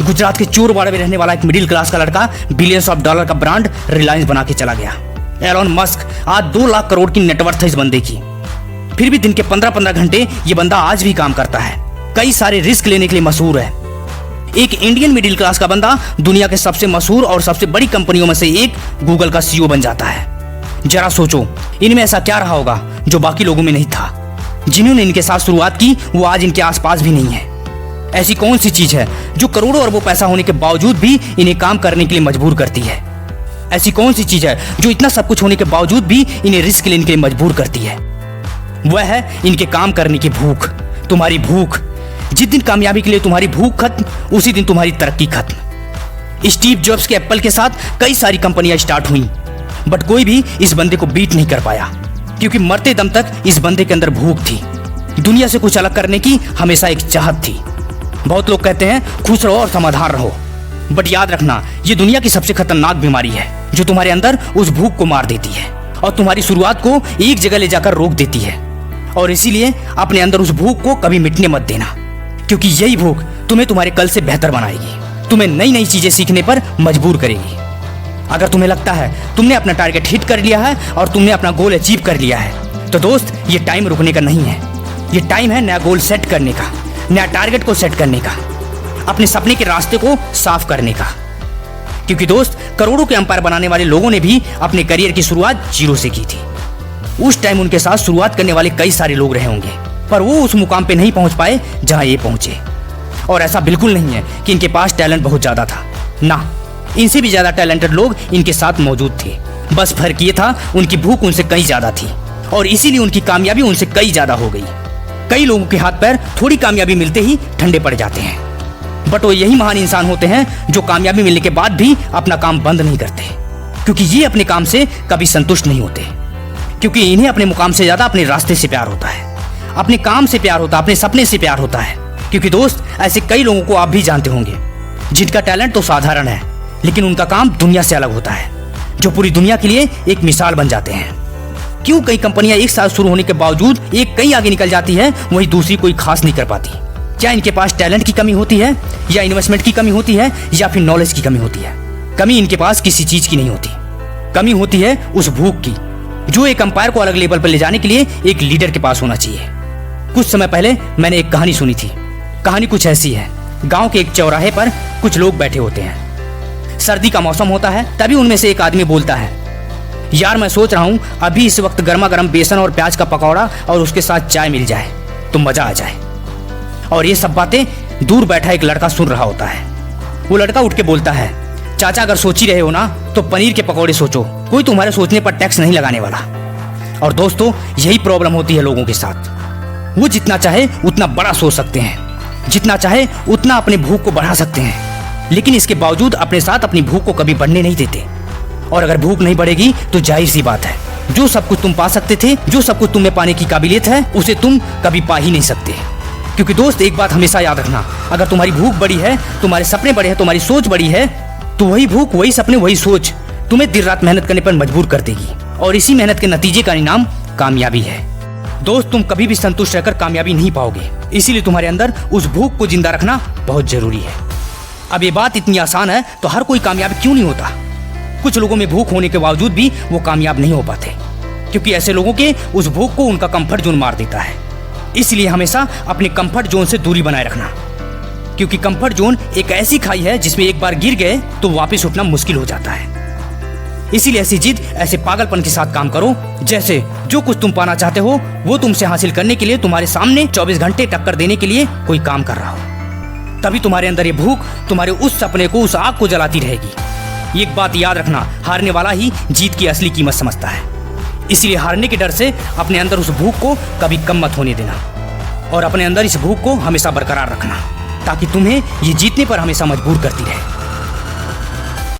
गुजरात के चोरवाड़ा में रहने वाला एक मिडिल क्लास का लड़का बिलियंस ऑफ डॉलर का ब्रांड रिलायंस बना के चला गया। एलोन मस्क, आज 2 लाख करोड़ की नेटवर्थ है इस बंदे की। फिर भी दिन के 15-15 घंटे ये बंदा आज भी काम करता है। कई सारे रिस्क लेने के लिए मशहूर है। एक इंडियन मिडिल क्लास का बंदा दुनिया के सबसे मशहूर और सबसे बड़ी कंपनियों में से एक गूगल का सीईओ बन जाता है। जरा सोचो, इनमें ऐसा क्या रहा होगा जो बाकी लोगों में नहीं था। जिन्होंने इनके साथ शुरुआत की वो आज इनके आसपास भी नहीं है। ऐसी कौन सी चीज है जो करोड़ों अरबों पैसा होने के बावजूद भी इन्हें काम करने के लिए मजबूर करती है? ऐसी कौन सी चीज है जो इतना सब कुछ होने के बावजूद भी इन्हें रिस्क लेने के लिए मजबूर करती है? वह है इनके काम करने की भूख। तुम्हारी भूख। जिस दिन कामयाबी के लिए तुम्हारी भूख खत्म, उसी दिन तुम्हारी तरक्की खत्म। स्टीव जॉब्स के एप्पल के साथ कई सारी कंपनियां स्टार्ट हुई, बट कोई भी इस बंदे को बीट नहीं कर पाया, क्योंकि मरते दम तक इस बंदे के अंदर भूख थी। दुनिया से कुछ अलग करने की हमेशा एक चाहत थी। बहुत लोग कहते हैं खुश रहो और समाधान रहो, बट याद रखना ये दुनिया की सबसे खतरनाक बीमारी है जो तुम्हारे अंदर उस भूख को मार देती है और तुम्हारी शुरुआत को एक जगह ले जाकर रोक देती है। और इसीलिए अपने अंदर उस भूख को कभी मिटने मत देना, क्योंकि यही भूख तुम्हें तुम्हारे कल से बेहतर बनाएगी, तुम्हें नई नई चीजें सीखने पर मजबूर करेगी। अगर तुम्हें लगता है तुमने अपना टारगेट हिट कर लिया है और तुमने अपना गोल अचीव कर लिया है, तो दोस्त ये टाइम रुकने का नहीं है। ये टाइम है नया गोल सेट करने का, नया टारगेट को सेट करने का, अपने सपने के रास्ते को साफ करने का। क्योंकि दोस्त, करोड़ों के अंपायर बनाने वाले लोगों ने भी अपने करियर की शुरुआत 0 से की थी। उस टाइम उनके साथ शुरुआत करने वाले कई सारे लोग रहे होंगे, पर वो उस मुकाम पे नहीं पहुंच पाए जहां ये पहुंचे। और ऐसा बिल्कुल नहीं है कि इनके पास टैलेंट बहुत ज्यादा था, ना, इनसे भी ज्यादा टैलेंटेड लोग इनके साथ मौजूद थे। बस फर्क ये था उनकी भूख उनसे कहीं ज्यादा थी और इसीलिए उनकी कामयाबी उनसे कई ज्यादा हो गई। कई लोगों के हाथ पैर थोड़ी कामयाबी मिलते ही ठंडे पड़ जाते हैं, बट वो यही महान इंसान होते हैं जो कामयाबी मिलने के बाद भी अपना काम बंद नहीं करते, क्योंकि ये अपने काम से कभी संतुष्ट नहीं होते, क्योंकि इन्हें अपने मुकाम से ज्यादा अपने रास्ते से प्यार होता है, अपने काम से प्यार होता है, अपने सपने से प्यार होता है। क्योंकि दोस्त, ऐसे कई लोगों को आप भी जानते होंगे जिनका टैलेंट तो साधारण है, लेकिन उनका काम दुनिया से अलग होता है, जो पूरी दुनिया के लिए एक मिसाल बन जाते हैं। क्यों कई कंपनियां एक साथ शुरू होने के बावजूद एक कहीं आगे निकल जाती है, वही दूसरी कोई खास नहीं कर पाती? क्या इनके पास टैलेंट की कमी होती है, या इन्वेस्टमेंट की कमी होती है, या फिर नॉलेज की कमी होती है? कमी इनके पास किसी चीज की नहीं होती। कमी होती है उस भूख की, जो एक अंपायर को अलग लेवल पर ले जाने के लिए एक लीडर के पास होना चाहिए। कुछ समय पहले मैंने एक कहानी सुनी थी। कहानी कुछ ऐसी है। गांव के एक चौराहे पर कुछ लोग बैठे होते हैं। सर्दी का मौसम होता है। तभी उनमें से एक आदमी बोलता है, यार मैं सोच रहा हूँ अभी इस वक्त गर्मा गर्म बेसन और प्याज का पकौड़ा और उसके साथ चाय मिल जाए तो मजा आ जाए। और ये सब बातें दूर बैठा एक लड़का सुन रहा होता है। वो लड़का उठ के बोलता है, चाचा अगर सोच ही रहे हो ना तो पनीर के पकौड़े सोचो, कोई तुम्हारे सोचने पर टैक्स नहीं लगाने वाला। और दोस्तों, यही प्रॉब्लम होती है लोगों के साथ। वो जितना चाहे उतना बड़ा सोच सकते हैं, जितना चाहे उतना अपने भूख को बढ़ा सकते हैं, लेकिन इसके बावजूद अपने साथ अपनी भूख को कभी बढ़ने नहीं देते। और अगर भूख नहीं बढ़ेगी तो जाहिर सी बात है, जो सब कुछ तुम पा सकते थे, जो सब कुछ तुम्हें पाने की काबिलियत है, उसे तुम कभी पा ही नहीं सकते। क्योंकि दोस्त, एक बात हमेशा याद रखना, अगर तुम्हारी भूख बड़ी है, तुम्हारे सपने बड़े हैं, तुम्हारी सोच बड़ी है, तो वही भूख, वही सपने, वही सोच तुम्हें दिन रात मेहनत करने पर मजबूर कर देगी। और इसी मेहनत के नतीजे का इनाम कामयाबी है। दोस्त, तुम कभी भी संतुष्ट रहकर कामयाबी नहीं पाओगे, इसीलिए तुम्हारे अंदर उस भूख को जिंदा रखना बहुत जरूरी है। अब ये बात इतनी आसान है तो हर कोई कामयाब क्यों नहीं होता? कुछ लोगों में भूख होने के बावजूद भी वो कामयाब नहीं हो पाते, क्योंकि ऐसे लोगों के उस भूख को उनका कंफर्ट जोन मार देता है। इसलिए हमेशा अपने कंफर्ट जोन से दूरी बनाए रखना, क्योंकि कंफर्ट जोन एक ऐसी खाई है जिसमें एक बार गिर गए तो वापस उठना मुश्किल हो जाता है। इसीलिए ऐसी जिद, ऐसे पागलपन के साथ काम करो जैसे जो कुछ तुम पाना चाहते हो वो तुमसे हासिल करने के लिए तुम्हारे सामने 24 घंटे टक्कर देने के लिए कोई काम कर रहा हो। तभी तुम्हारे अंदर ये भूख तुम्हारे उस सपने को, उस आग को जलाती रहेगी। एक बात याद रखना, हारने वाला ही जीत की असली कीमत समझता है। इसलिए हारने के डर से अपने अंदर उस भूख को कभी कम मत होने देना, और अपने अंदर इस भूख को हमेशा बरकरार रखना, ताकि तुम्हें ये जीतने पर हमेशा मजबूर करती रहे।